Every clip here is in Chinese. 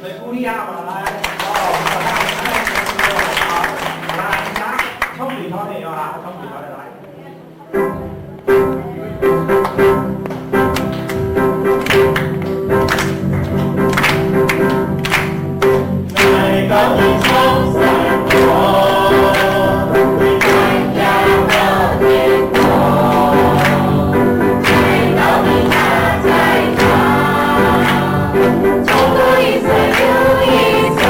所以鼓励下我来，好啦，而家冲住我哋啊，冲住我哋嚟。来到你冲散我，为太阳的天空，来到你家在家，冲过一层又一层。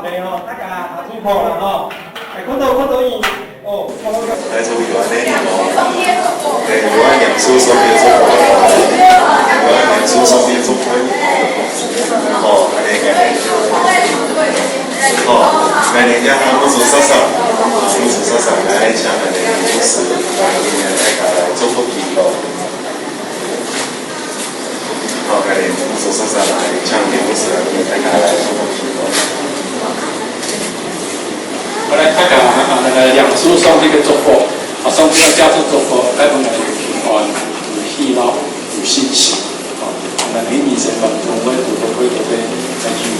嚟哦，大家下注破啦哦，係嗰度伊哦，来做有安尼哦，对，有安两手手边做活，有安两手手边做活，哦，安尼个，哦，来人家他们做啥啥，做啥啥来抢安尼，就是大家来做福利咯。好，安尼做啥啥来抢点不是，大家来做福利咯。我来看看那个两叔送这个祝福，送这个家族祝福，来我们有平安、有喜乐、有信心。那每年生活中我都会有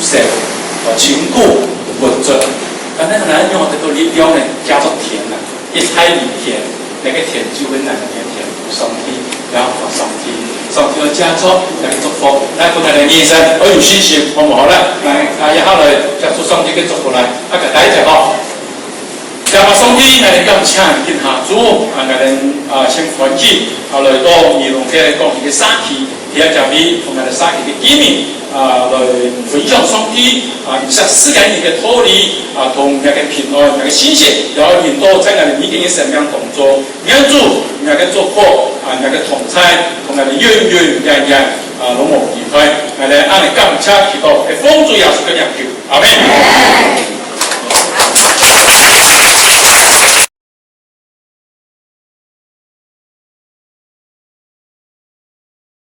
善，情故稳准。那个男用这个力量呢，加做甜呐，一猜里甜，那个甜就会哪个甜上天，然后上天的加做那个祝福，来我们的年生我有信心，好唔好啦？来，然後嚟家族送這個祝福嚟，個第一隻嗬。就話送啲我哋咁請見下主，我哋先歡喜，來到兒童嘅講嘅生氣，第一就係同埋生氣嘅機密，來分享送啲以上四個人嘅脫離，同那個平安、那個信心，然後引導在我哋每天嘅生命當中，讓主那個祝福，那個同在，同我哋源源攏無離開，我哋按你感謝祈禱，奉主耶穌嘅名求，阿門。